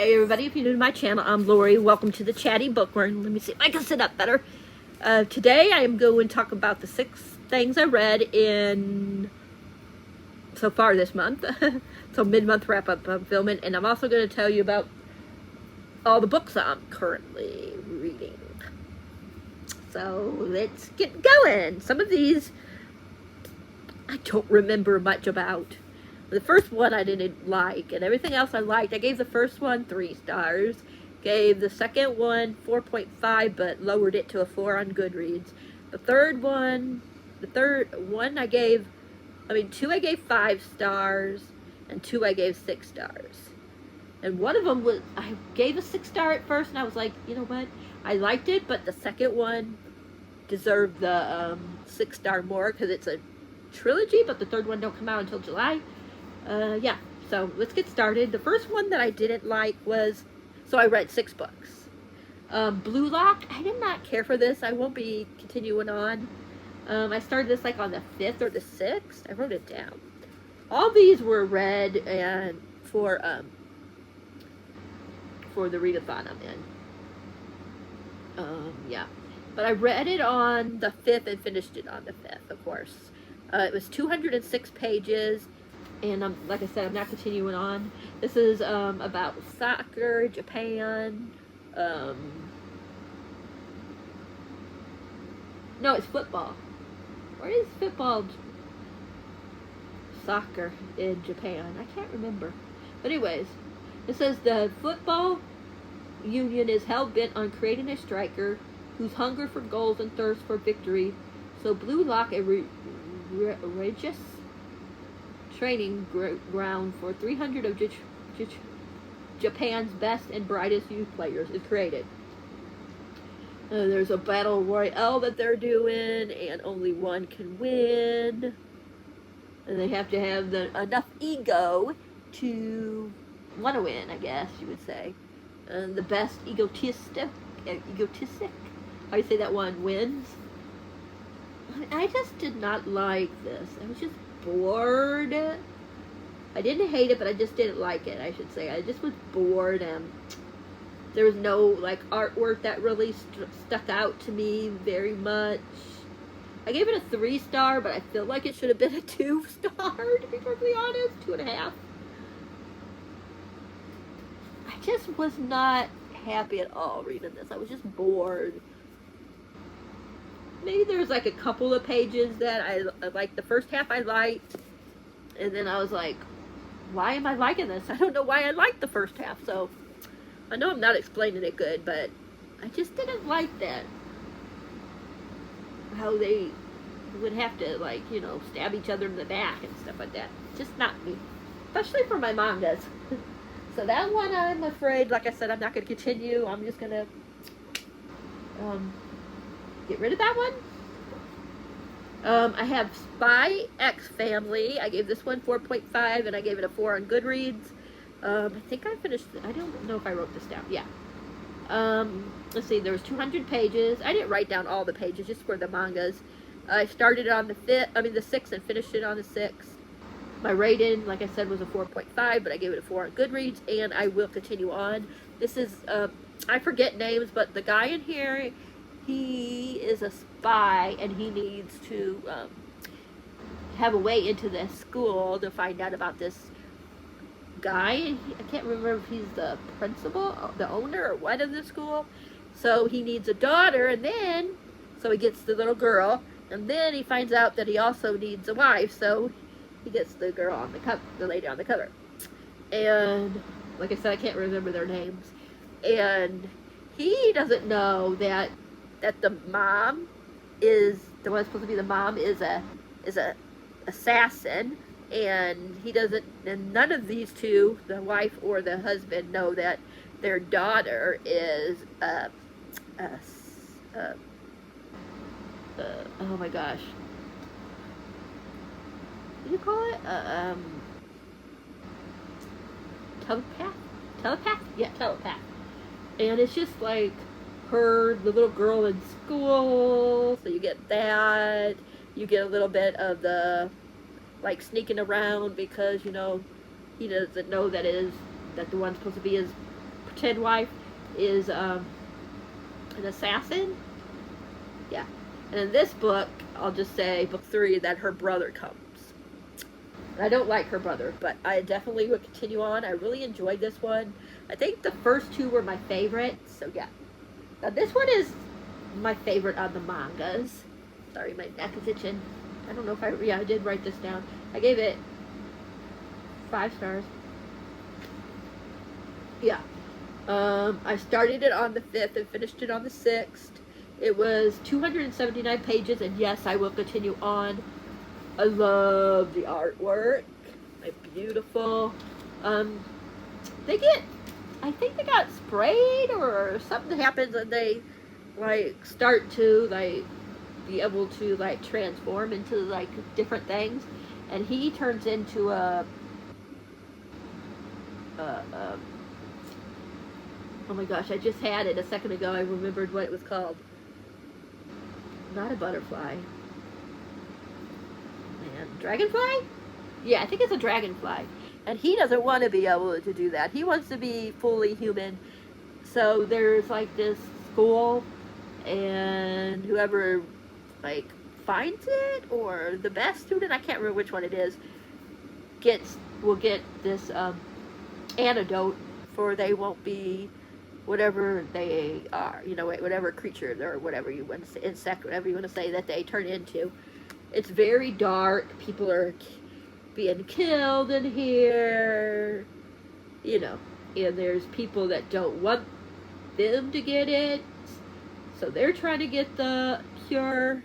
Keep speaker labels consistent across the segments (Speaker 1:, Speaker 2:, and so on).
Speaker 1: Hi everybody, if you're new to my channel, I'm Lori. Welcome to the Chatty Bookworm. Let me see if I can sit up better. Today I am going to talk about the 6 things I read in so far this month. So mid-month wrap-up I'm filming, and I'm also going to tell you about all the books I'm currently reading. So let's get going. Some of these I don't remember much about. The first one I didn't like, and everything else I liked. I gave the first one 3 stars, gave the second one 4.5, but lowered it to a 4 on Goodreads. The third one I gave, 2 I gave 5 stars, and 2 I gave 6 stars. And one of them was, I gave a 6 star at first, and I was like, you know what, I liked it, but the second one deserved the 6 star more, because it's a trilogy, but the third one don't come out until July. Yeah, so let's get started. The first one that I didn't like was, so I read 6 books. Blue Lock, I did not care for this. I won't be continuing on. I started this like on the 5th or the 6th. I wrote it down. All these were read and for the readathon I'm in. Yeah, but I read it on the 5th and finished it on the 5th, of course. It was 206 pages. And like I said, I'm not continuing on. This is about soccer, Japan. No, it's football. Where is football? Soccer in Japan. I can't remember. But anyways, it says the football union is hell-bent on creating a striker whose hunger for goals and thirst for victory. So Blue Lock, a religious training ground for 300 of Japan's best and brightest youth players is created. There's a battle royale that they're doing, and only one can win. And they have to have enough ego to want to win, I guess you would say. And the best egotistic, how do you say that one, wins? I just did not like this. I was just bored. I didn't hate it, but I just didn't like it, I should say. I just was bored, and there was no like artwork that really stuck out to me very much. I gave it a 3 star, but I feel like it should have been a 2 star, to be perfectly honest, 2.5. I just was not happy at all reading this. I was just bored. Maybe there was like a couple of pages that I liked. The first half I liked, and then I was like, why am I liking this? I don't know why I liked the first half. So I know I'm not explaining it good, but I just didn't like that. How they would have to, like, you know, stab each other in the back and stuff like that. Just not me. Especially for my mangas. So that one, I'm afraid, like I said, I'm not going to continue. I'm just going to get rid of that one. I have Spy X Family. I gave this one 4.5, and I gave it a 4 on Goodreads. I think I finished, I don't know if I wrote this down. Yeah. Let's see, there was 200 pages. I didn't write down all the pages, just for the mangas. I started on the 6th, and finished it on the 6th. My rating, like I said, was a 4.5, but I gave it a 4 on Goodreads, and I will continue on. This is, I forget names, but the guy in here, he is a spy, and he needs to have a way into this school to find out about this guy. I can't remember if he's the principal, the owner, or what of the school. So he needs a daughter, and then, so he gets the little girl, and then he finds out that he also needs a wife, so he gets the girl on the cover, the lady on the cover. And, like I said, I can't remember their names. And he doesn't know that the mom is, the one supposed to be the mom is a assassin, and he doesn't, and none of these two, the wife or the husband, know that their daughter is oh my gosh, what do you call it? Telepath? Yeah, telepath. And it's just like the little girl in school, so you get that. You get a little bit of the, like, sneaking around because, you know, he doesn't know that the one's supposed to be his pretend wife is an assassin. Yeah. And in this book, I'll just say book 3, that her brother comes. I don't like her brother, but I definitely would continue on. I really enjoyed this one. I think the first 2 were my favorites, so yeah. Now this one is my favorite on the mangas. Sorry, my neck is itching. I don't know if I did write this down. I gave it 5 stars. Yeah. I started it on the 5th and finished it on the 6th. It was 279 pages, and yes, I will continue on. I love the artwork. Like, beautiful. I think they got sprayed or something happens and they like start to like be able to like transform into like different things, and he turns into a oh my gosh, I just had it a second ago. I remembered what it was called. Not a butterfly. Man, dragonfly? Yeah, I think it's a dragonfly. And he doesn't want to be able to do that. He wants to be fully human. So there's like this school, and whoever like finds it, or the best student, I can't remember which one it is, will get this antidote for they won't be whatever they are, you know, whatever creature or whatever you want to say, insect, whatever you want to say that they turn into. It's very dark. People are being killed in here, you know, and there's people that don't want them to get it, so they're trying to get the cure.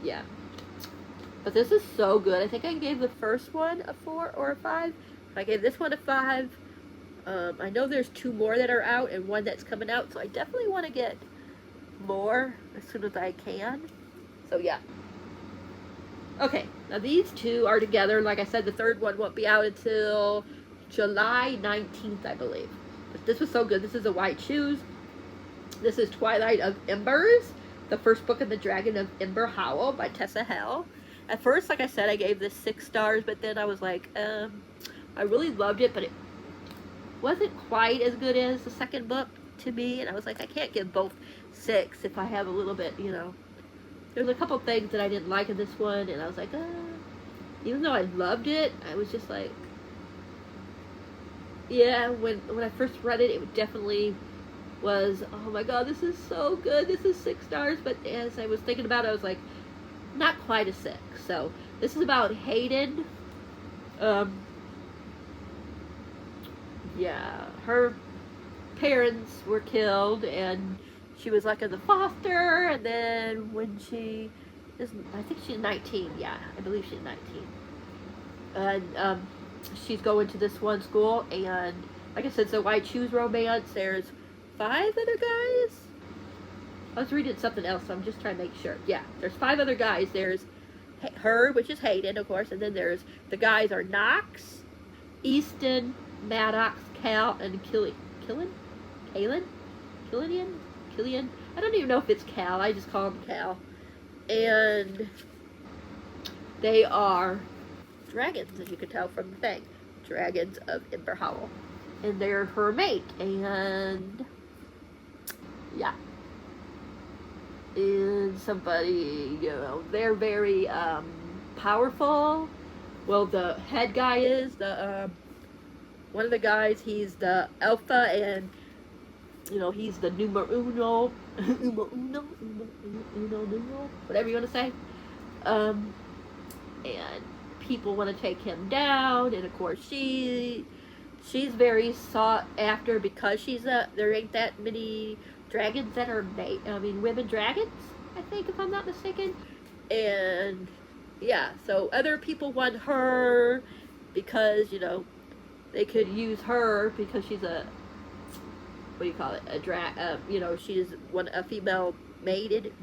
Speaker 1: Yeah, but this is so good. I think I gave the first one a 4 or a 5. I gave this one a 5. I know there's 2 more that are out and 1 that's coming out, so I definitely want to get more as soon as I can. So yeah. Okay, now these 2 are together. Like I said, the 3rd one won't be out until July 19th, I believe. But this was so good. This is The White Shoes. This is Twilight of Embers, the first book in the Dragon of Ember Howell by Tessa Hale. At first, like I said, I gave this 6 stars, but then I was like, I really loved it, but it wasn't quite as good as the second book to me, and I was like, I can't give both 6 if I have a little bit, you know. There's a couple things that I didn't like in this one, and I was like, even though I loved it, I was just like, yeah, when I first read it, it definitely was, oh my god, this is so good, this is 6 stars, but as I was thinking about it, I was like, not quite a 6. So, this is about Hayden. Yeah, her parents were killed, and she was like in the foster, and then when she is, I think she's 19, yeah, I believe she's 19. And she's going to this one school, and like I said, it's a White Shoes romance. There's 5 other guys. I was reading something else, so I'm just trying to make sure. Yeah, there's 5 other guys. There's her, which is Hayden, of course, and then there's the guys are Knox, Easton, Maddox, Cal, and Killian. I don't even know if it's Cal. I just call him Cal. And they are dragons, as you can tell from the thing. Dragons of Ember Howell. And they're her mate. And yeah. And somebody, you know, they're very powerful. Well, the head guy is one of the guys. He's the alpha, and you know, he's the numero uno, whatever you want to say. And people want to take him down, and of course she's very sought after because there ain't that many dragons that are women dragons, I think, if I'm not mistaken. And yeah, so other people want her because, you know, they could use her because she's a, what do you call it, you know, she's a female mate.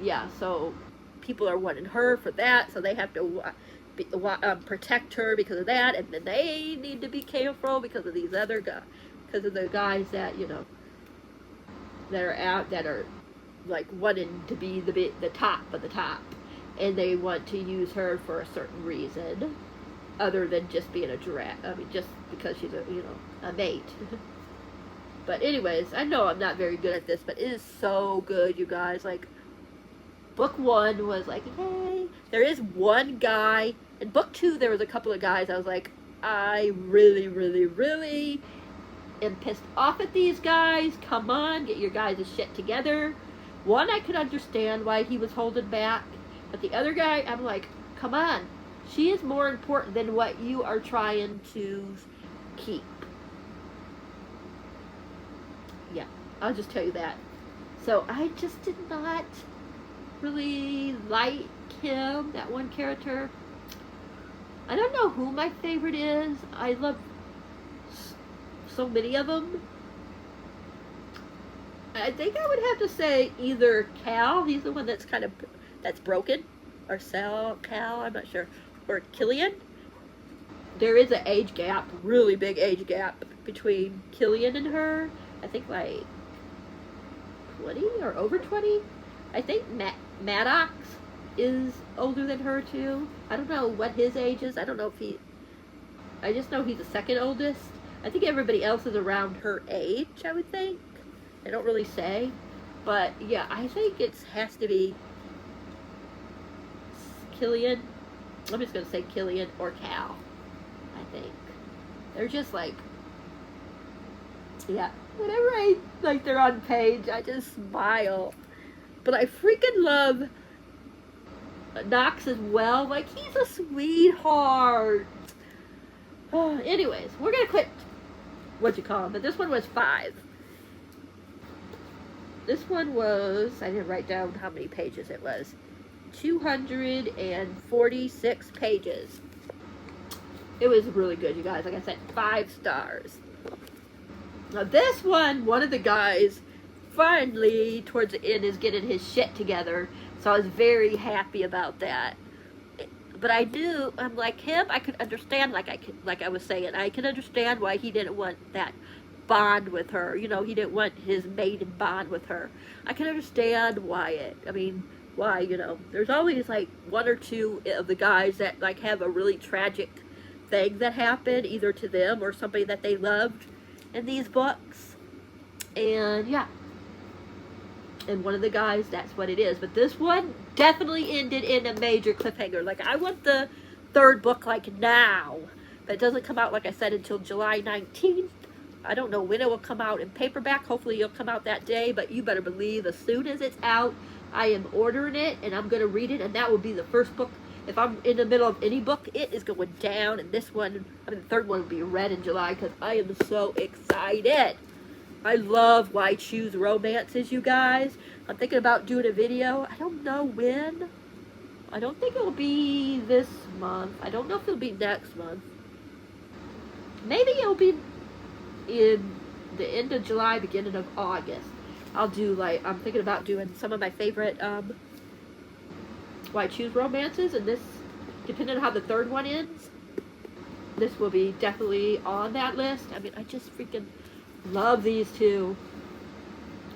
Speaker 1: Yeah, so people are wanting her for that, so they have to protect her because of that, and then they need to be careful because of these other guys, because of the guys that, you know, that are out, that are like wanting to be the top of the top, and they want to use her for a certain reason. other than just being a giraffe. I mean, just because she's a, a mate. But anyways, I know I'm not very good at this, but it is so good, you guys. Like, book 1 was like, hey. There is one guy. In book 2, there was a couple of guys I was like, I really, really, really am pissed off at these guys. Come on, get your guys' shit together. One, I could understand why he was holding back. But the other guy, I'm like, come on. She is more important than what you are trying to keep. Yeah, I'll just tell you that. So I just did not really like him, that one character. I don't know who my favorite is. I love so many of them. I think I would have to say either Cal, he's the one that's that's broken, or Cal, I'm not sure, or Killian. There is an age gap, really big age gap between Killian and her. I think like 20 or over 20. I think Maddox is older than her too. I don't know what his age is. I don't know if I just know he's the second oldest. I think everybody else is around her age, I would think. I don't really say. But yeah, I think it has to be Killian. I'm just going to say Killian or Cal, I think. They're just like, yeah, whenever they're on page, I just smile. But I freaking love Knox as well. Like, he's a sweetheart. Oh, anyways, we're going to quit what you call him, but this one was 5. This one was, I didn't write down how many pages it was. 246 pages. It was really good, you guys. Like I said, 5 stars. Now this one of the guys finally, towards the end, is getting his shit together. So I was very happy about that. But I'm like him, I could understand, like I was saying, I can understand why he didn't want that bond with her. He didn't want his maiden bond with her. I can understand why there's always like 1 or 2 of the guys that like have a really tragic thing that happened either to them or somebody that they loved in these books. And yeah. And one of the guys, that's what it is. But this one definitely ended in a major cliffhanger. Like, I want the 3rd book like now. But it doesn't come out, like I said, until July 19th. I don't know when it will come out in paperback. Hopefully it'll come out that day. But you better believe as soon as it's out, I am ordering it. And I'm going to read it. And that will be the first book. If I'm in the middle of any book, it is going down. And this one, the 3rd one will be read in July. Because I am so excited. I love Why Choose Romances, you guys. I'm thinking about doing a video. I don't know when. I don't think it'll be this month. I don't know if it'll be next month. Maybe it'll be in the end of July, beginning of August. I'll do I'm thinking about doing some of my favorite Why Choose Romances. And this, depending on how the 3rd one ends, this will be definitely on that list. I mean, I just freaking love these 2.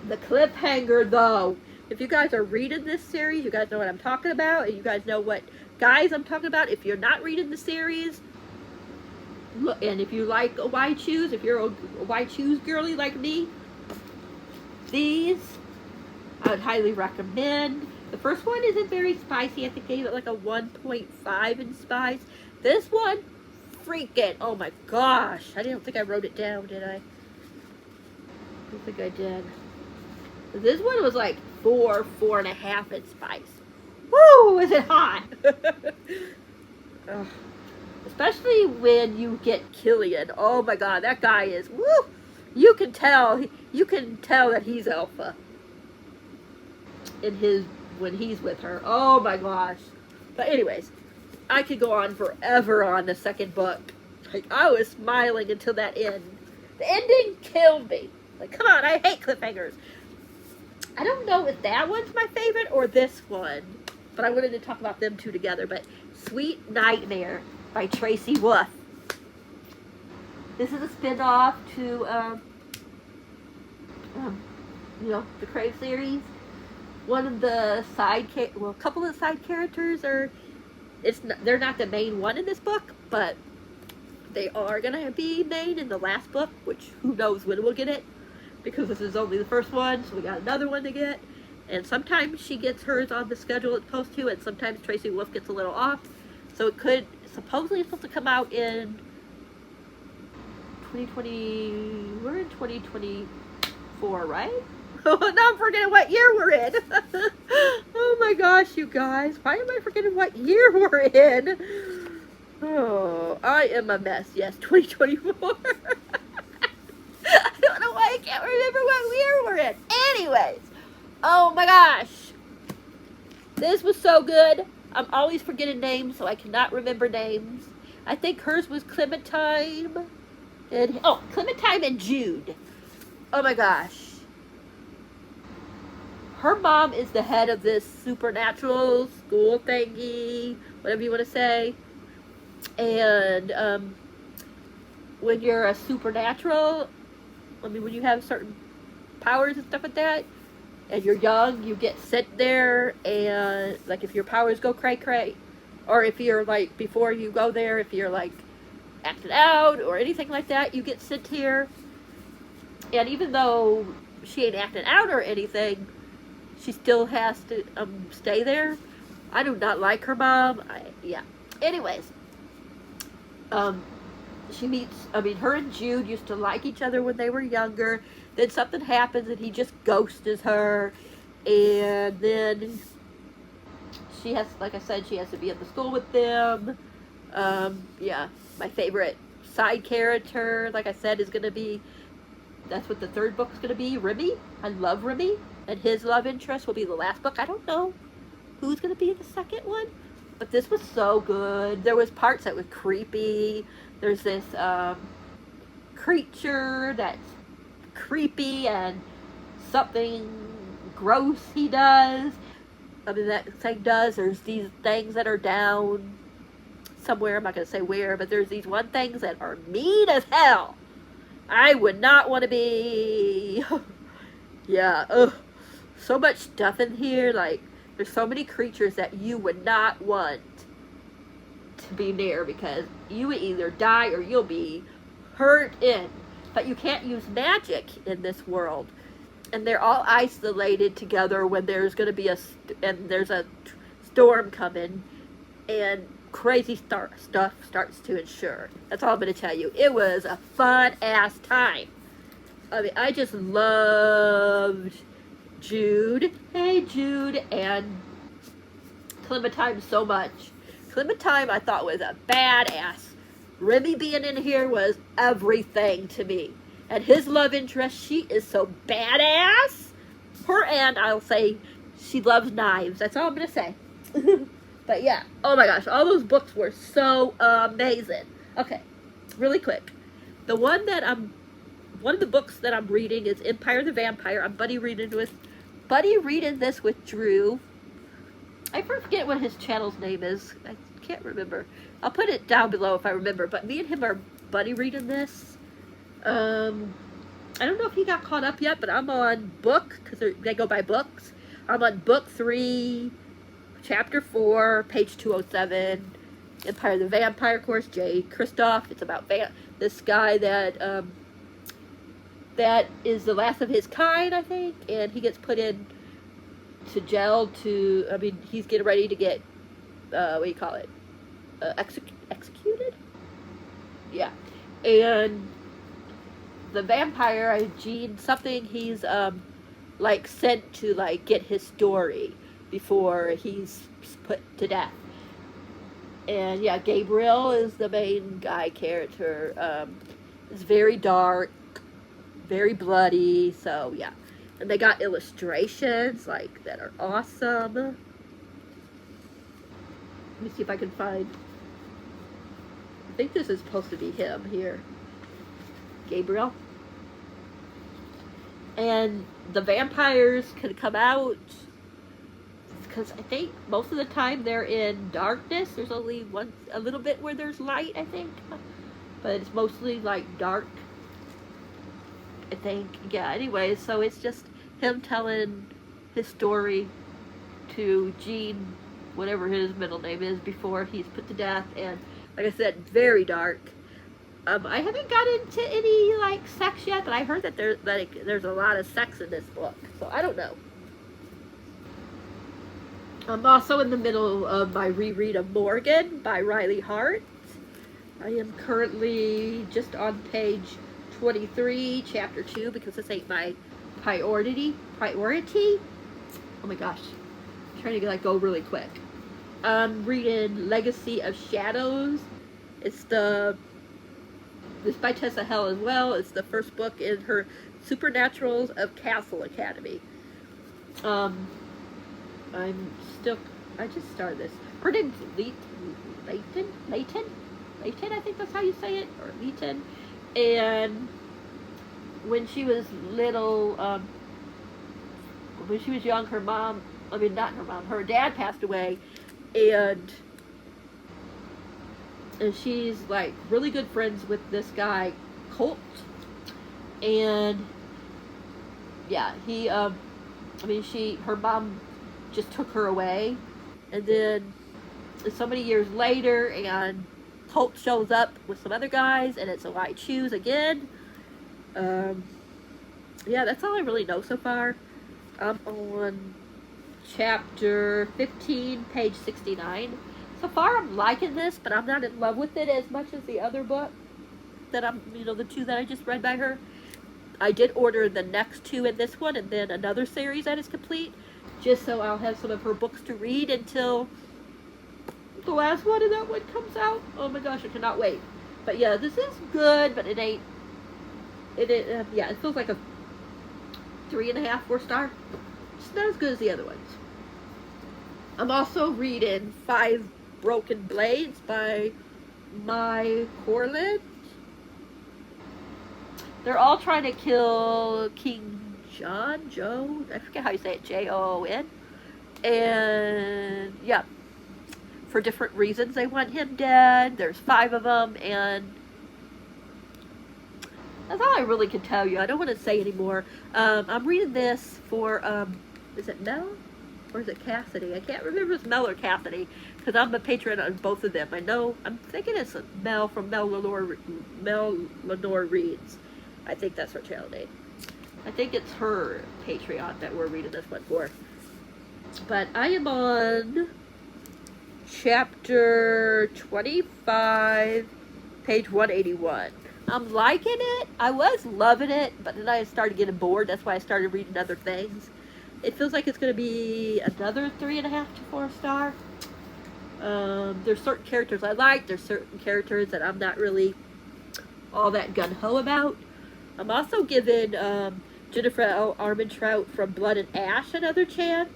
Speaker 1: The cliffhanger, though. If you guys are reading this series, you guys know what I'm talking about. And you guys know what guys I'm talking about. If you're not reading the series, look, and if you like a Why Choose, if you're a Why Choose girly like me, these I would highly recommend. The first one isn't very spicy. I think I gave it like a 1.5 in spice. This one, freaking, oh my gosh. I didn't think I wrote it down, did I? I don't think I did. This one was like 4.5 in spice. Woo! Is it hot? Especially when you get Killian. Oh my god, that guy is, woo! You can tell that he's alpha when he's with her. Oh my gosh. But anyways, I could go on forever on the 2nd book. Like, I was smiling until that end. The ending killed me. Like, come on, I hate cliffhangers. I don't know if that one's my favorite or this one, but I wanted to talk about them 2 together. But Sweet Nightmare by Tracy Wolff. This is a spin-off to, the Crave series. One of the a couple of side characters they're not the main one in this book, but they are gonna be made in the last book, which who knows when we'll get it, because this is only the first one, so we got another one to get. And sometimes she gets hers on the schedule it's supposed to, and sometimes Tracy Wolf gets a little off. So it could, supposedly it's supposed to come out in 2020, we're in 2024, right? Oh, now I'm forgetting what year we're in. Oh my gosh, you guys. Why am I forgetting what year we're in? Oh, I am a mess. Yes, 2024. I don't know why I can't remember what year we're in. Anyways, oh my gosh. This was so good. I'm always forgetting names, so I cannot remember names. I think hers was Clementine. Clementine and Jude. Oh my gosh. Her mom is the head of this supernatural school thingy, whatever you want to say. And when you're a supernatural, I mean, when you have certain powers and stuff like that, and you're young, you get sent there, and like if your powers go cray-cray, or if you're like, before you go there, if you're like acting out or anything like that, you get sent here. And even though she ain't acting out or anything, she still has to stay there. I do not like her mom. Yeah. Anyways, she meets, her and Jude used to like each other when they were younger. Then something happens and he just ghosts her. And then she has, like I said, she has to be at the school with them. Yeah, my favorite side character, like I said, is going to be, that's what the third book is going to be, Remy. I love Remy. And his love interest will be the last book. I don't know who's going to be the second one. But this was so good. There was parts that were creepy. There's this creature that's creepy and something gross he does. That thing does. There's these things that are down somewhere. I'm not going to say where, but there's these one things that are mean as hell. I would not want to be... Yeah, ugh. So much stuff in here. Like, there's so many creatures that you would not want to be near, because you would either die or you'll be hurt in. But you can't use magic in this world. And they're all isolated together when there's going to be there's a storm coming, and crazy stuff starts to ensure. That's all I'm going to tell you. It was a fun-ass time. I just loved Jude. Hey, Jude. And Clementine so much. Clementine I thought was a badass. Remy being in here was everything to me. And his love interest, she is so badass. Her, and I'll say she loves knives. That's all I'm going to say. But yeah, oh my gosh, all those books were so amazing. Okay, really quick. One of the books that I'm reading is Empire the Vampire. I'm buddy reading this with Drew. I forget what his channel's name is. I can't remember. I'll put it down below if I remember. But me and him are buddy reading this. I don't know if he got caught up yet, but I'm on book, because they go by books. I'm on book 3, chapter 4, page 207. Empire the Vampire, of course, Jay Kristoff. It's about this guy that that is the last of his kind, I think, and he gets put in to jail he's getting ready to get, what do you call it, executed? Yeah. And the vampire, Gene something, he's, like, sent to, like, get his story before he's put to death. And, yeah, Gabriel is the main guy character. It's very dark, very bloody, so yeah. And they got illustrations like that are awesome. Let me see if I can find, I think this is supposed to be him here, Gabriel. And the vampires can come out, because I think most of the time they're in darkness. There's only a little bit where there's light, I think, but it's mostly like dark, I think. Yeah, anyways, so it's just him telling his story to Gene, whatever his middle name is, before he's put to death. And Like I said, very dark. I haven't got into any like sex yet, but I heard that there's a lot of sex in this book, so I don't know. I'm also in the middle of my reread of Morgan by Riley Hart. I am currently just on page 23, chapter 2, because this ain't my priority. Oh my gosh, I'm trying to like go really quick. I'm reading Legacy of Shadows. It's by Tessa Hell as well. It's the first book in her Supernaturals of Castle Academy. I just started this. Her name's Layton, I think that's how you say it, or Layton. And when she was little, when she was young, her dad passed away, and she's like really good friends with this guy, Colt. And yeah, her mom just took her away, and then so many years later, and Colt shows up with some other guys, and it's a I Choose again. Yeah, that's all I really know so far. I'm on chapter 15, page 69. So far, I'm liking this, but I'm not in love with it as much as the other book that the two that I just read by her. I did order the next two in this one, and then another series that is complete, just so I'll have some of her books to read until the last one of that one comes out. Oh my gosh, I cannot wait. But yeah, this is good, but it ain't. Yeah, it feels like a 3.5, 4 star. It's not as good as the other ones. I'm also reading 5 Broken Blades by Mai Corland. They're all trying to kill King Joe. I forget how you say it, Jon. And yeah, for different reasons they want him dead. There's 5 of them, and that's all I really can tell you. I don't want to say anymore. I'm reading this for, is it Mel? Or is it Cassidy? I can't remember if it's Mel or Cassidy, because I'm a patron on both of them. I'm thinking it's Mel from Mel Lenore Reads. I think that's her channel name. I think it's her Patreon that we're reading this one for. But I am on chapter 25, page 181. I'm liking it. I was loving it, but then I started getting bored. That's why I started reading other things. It feels like it's going to be another 3.5 to 4 star. There's certain characters I like. There's certain characters that I'm not really all that gung-ho about. I'm also giving Jennifer L. Armentrout from Blood and Ash another chance.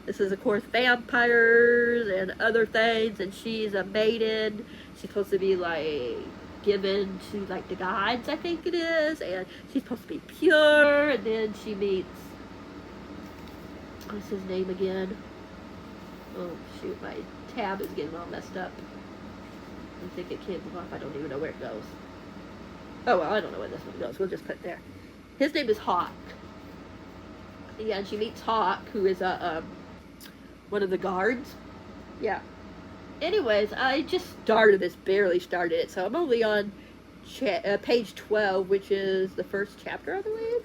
Speaker 1: This is, of course, vampires and other things, and she's a maiden. She's supposed to be, like, given to, like, the gods, I think it is, and she's supposed to be pure, and then she meets, what's his name again? Oh, shoot, my tab is getting all messed up. I think it came off. I don't even know where it goes. Oh, well, I don't know where this one goes. We'll just put it there. His name is Hawk. Yeah, and she meets Hawk, who is one of the guards. Yeah. Anyways, I just started this, barely started it, so I'm only on page 12, which is the first chapter, I believe.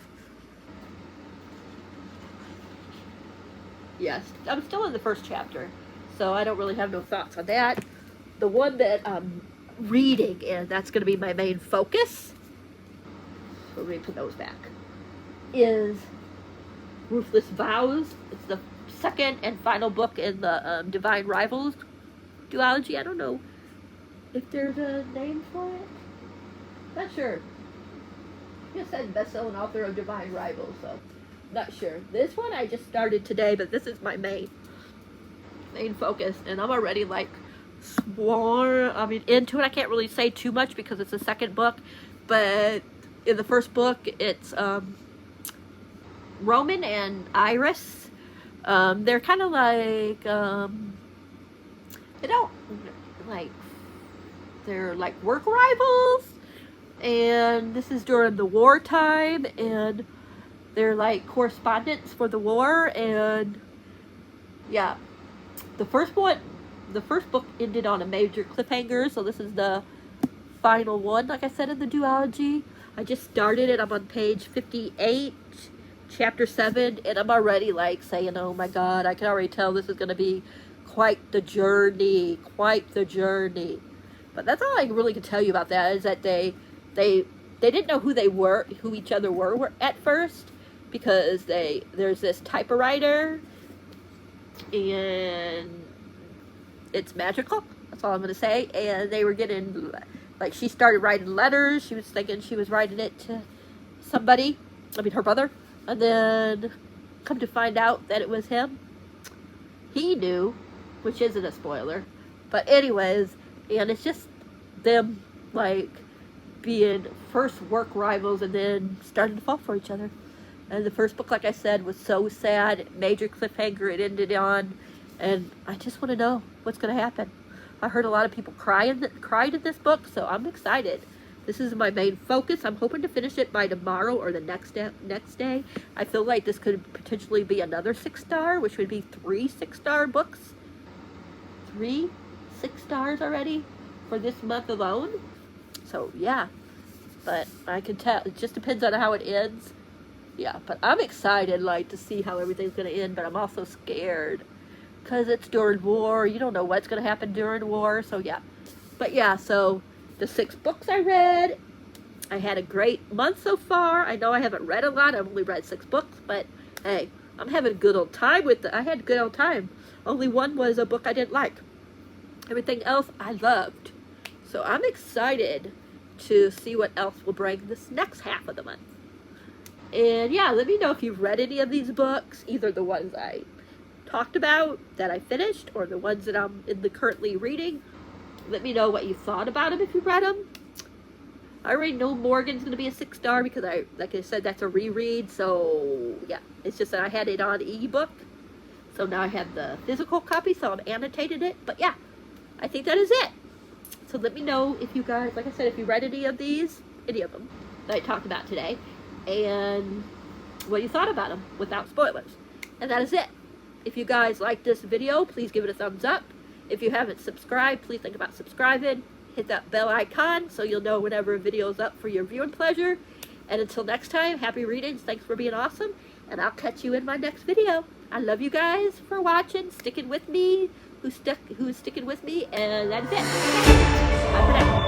Speaker 1: Yes, I'm still in the first chapter, so I don't really have no thoughts on that. The one that I'm reading, and that's going to be my main focus, so let me put those back, is Ruthless Vows. It's the second and final book in the Divine Rivals duology. I don't know if there's a name for it. Not sure. Just said best-selling author of Divine Rivals, so not sure. This one I just started today, but this is my main focus, and I'm already like into it. I can't really say too much because it's the second book, but in the first book it's Roman and Iris. They're kind of like they don't like, they're like work rivals, and this is during the wartime, and they're like correspondents for the war. And yeah, the first one the first book ended on a major cliffhanger, so this is the final one, like I said, in the duology. I just started it. I'm on page 58, chapter 7, and I'm already like saying, oh my god, I can already tell this is going to be quite the journey, quite the journey. But that's all I really can tell you about that, is that they didn't know who they were, who each other were at first, because there's this typewriter, and it's magical. That's all I'm going to say. And they were getting, like, she started writing letters. She was thinking she was writing it to somebody, I mean her brother, and then come to find out that it was him. He knew, which isn't a spoiler, but anyways, and it's just them, like, being first work rivals and then starting to fall for each other. And the first book, like I said, was so sad, major cliffhanger it ended on, and I just want to know what's going to happen. I heard a lot of people cried in this book, so I'm excited. This is my main focus. I'm hoping to finish it by tomorrow or the next day. I feel like this could potentially be another 6-star, which would be 3 6-star books. 3 6 stars already for this month alone. So yeah, but I can tell, it just depends on how it ends. Yeah, but I'm excited, like, to see how everything's going to end, but I'm also scared because it's during war. You don't know what's going to happen during war, so yeah. But yeah, so the 6 books I read, I had a great month so far. I know I haven't read a lot. I've only read 6 books, but hey, I'm having a good old time with it. I had a good old time. Only one was a book I didn't like. Everything else I loved. So I'm excited to see what else will bring this next half of the month. And yeah, let me know if you've read any of these books, either the ones I talked about that I finished or the ones that I'm currently reading. Let me know what you thought about them if you read them. I already know Morgan's going to be a 6-star because like I said, that's a reread. So yeah, it's just that I had it on ebook. So now I have the physical copy, so I'm annotated it. But yeah, I think that is it. So let me know if you guys, like I said, if you read any of them that I talked about today, and what you thought about them without spoilers. And that is it. If you guys like this video, please give it a thumbs up. If you haven't subscribed, please think about subscribing. Hit that bell icon so you'll know whenever a video is up for your viewing pleasure. And until next time, happy readings. Thanks for being awesome. And I'll catch you in my next video. I love you guys for watching, sticking with me, who's sticking with me, and that is it. Bye for now.